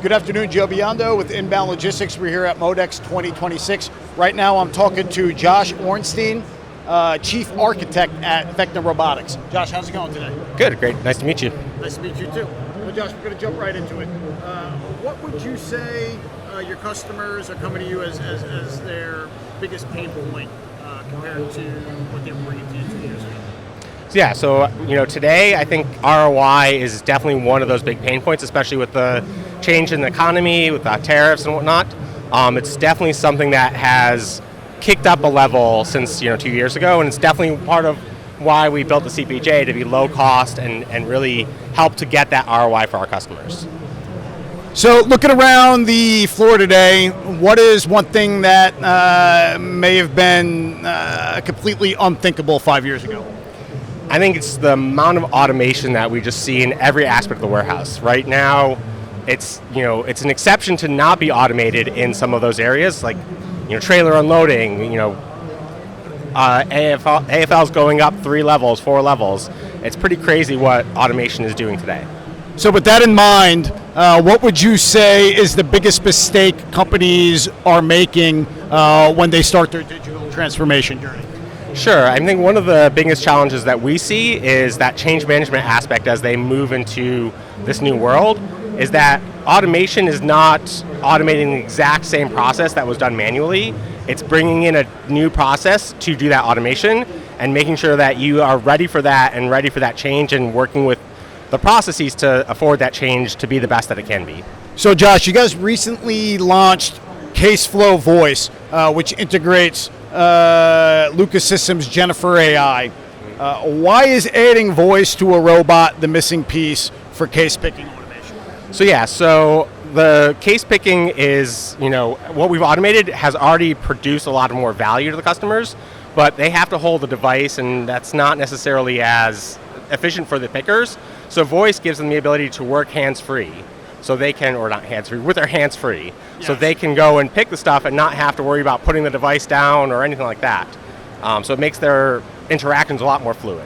Good afternoon, Joe Biondo with Inbound Logistics. We're here at Modex2026. Right now I'm talking to Josh Ornstein, Chief Architect at Vecna Robotics. Josh, how's it going today? Good, great. Nice to meet you. Nice to meet you too. Well, Josh, we're going to jump right into it. What would you say your customers are coming to you as their biggest pain point compared to what they were bringing to you 2 years ago? So today I think ROI is definitely one of those big pain points, especially with the change in the economy, with tariffs and whatnot. It's definitely something that has kicked up a level since 2 years ago, and it's definitely part of why we built the CPJ to be low cost and really help to get that ROI for our customers. So looking around the floor today, what is one thing that may have been completely unthinkable 5 years ago? I think it's the amount of automation that we just see in every aspect of the warehouse. Right now, it's an exception to not be automated in some of those areas, like trailer unloading, AFL's going up 3 levels, 4 levels. It's pretty crazy what automation is doing today. So with that in mind, what would you say is the biggest mistake companies are making when they start their digital transformation journey? Sure. I think one of the biggest challenges that we see is that change management aspect as they move into this new world, is that automation is not automating the exact same process that was done manually. It's bringing in a new process to do that automation and making sure that you are ready for that and ready for that change and working with the processes to afford that change to be the best that it can be. So Josh, you guys recently launched CaseFlow Voice, which integrates Lucas Systems Jennifer AI. Why is adding voice to a robot the missing piece for case picking automation? So the case picking is, what we've automated has already produced a lot of more value to the customers, but they have to hold the device, and that's not necessarily as efficient for the pickers. So voice gives them the ability to work hands-free. So they can, or not hands-free, with their hands free. Yes. So they can go and pick the stuff and not have to worry about putting the device down or anything like that. So it makes their interactions a lot more fluid.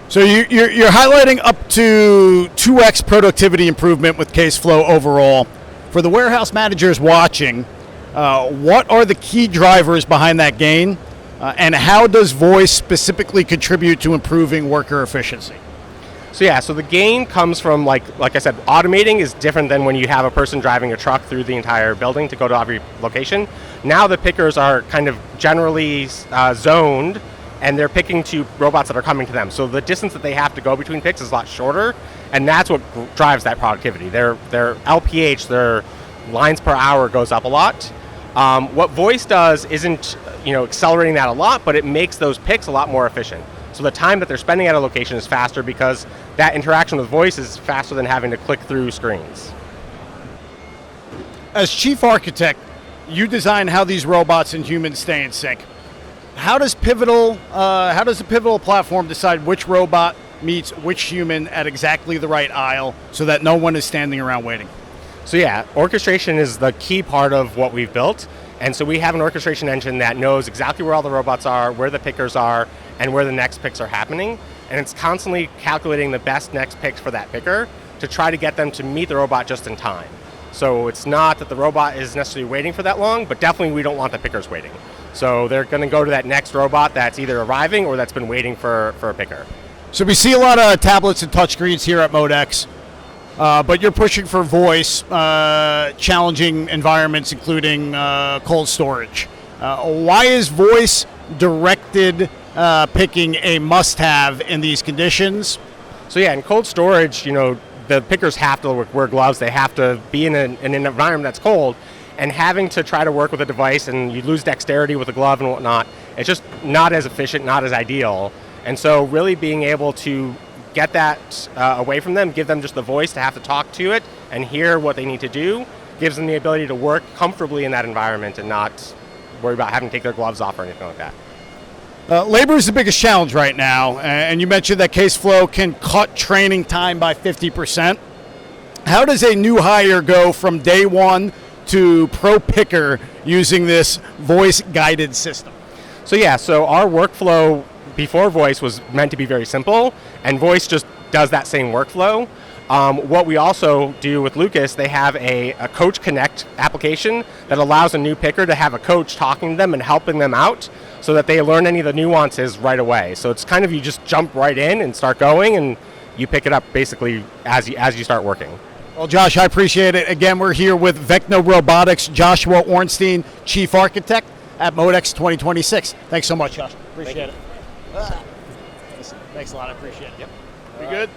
So you're highlighting up to 2x productivity improvement with CaseFlow overall. For the warehouse managers watching, what are the key drivers behind that gain? And how does voice specifically contribute to improving worker efficiency? So the gain comes from, like I said, automating is different than when you have a person driving a truck through the entire building to go to every location. Now the pickers are kind of generally zoned, and they're picking to robots that are coming to them. So the distance that they have to go between picks is a lot shorter, and that's what drives that productivity. Their LPH, their lines per hour, goes up a lot. What voice does isn't accelerating that a lot, but it makes those picks a lot more efficient. So the time that they're spending at a location is faster because that interaction with voice is faster than having to click through screens. As chief architect, you design how these robots and humans stay in sync. How does the Pivotal platform decide which robot meets which human at exactly the right aisle so that no one is standing around waiting? Orchestration is the key part of what we've built. And so we have an orchestration engine that knows exactly where all the robots are, where the pickers are, and where the next picks are happening. And it's constantly calculating the best next picks for that picker to try to get them to meet the robot just in time. So it's not that the robot is necessarily waiting for that long, but definitely we don't want the pickers waiting. So they're going to go to that next robot that's either arriving or that's been waiting for a picker. So we see a lot of tablets and touchscreens here at MODEX. But you're pushing for voice, challenging environments, including cold storage. Why is voice-directed picking a must-have in these conditions? In cold storage, the pickers have to wear gloves. They have to be in an environment that's cold, and having to try to work with a device and you lose dexterity with a glove and whatnot, it's just not as efficient, not as ideal. And so really being able to get that away from them, give them just the voice to have to talk to it and hear what they need to do, gives them the ability to work comfortably in that environment and not worry about having to take their gloves off or anything like that. Labor is the biggest challenge right now, and you mentioned that CaseFlow can cut training time by 50%. How does a new hire go from day one to pro picker using this voice-guided system? So our workflow before voice was meant to be very simple, and voice just does that same workflow. What we also do with Lucas, they have a Coach Connect application that allows a new picker to have a coach talking to them and helping them out so that they learn any of the nuances right away. So it's kind of, you just jump right in and start going, and you pick it up basically as you start working. Well, Josh, I appreciate it. Again, we're here with Vecna Robotics, Joshua Ornstein, Chief Architect at Modex 2026. Thanks so much, Josh. Appreciate it. Listen, thanks a lot. I appreciate it. Yep. You good?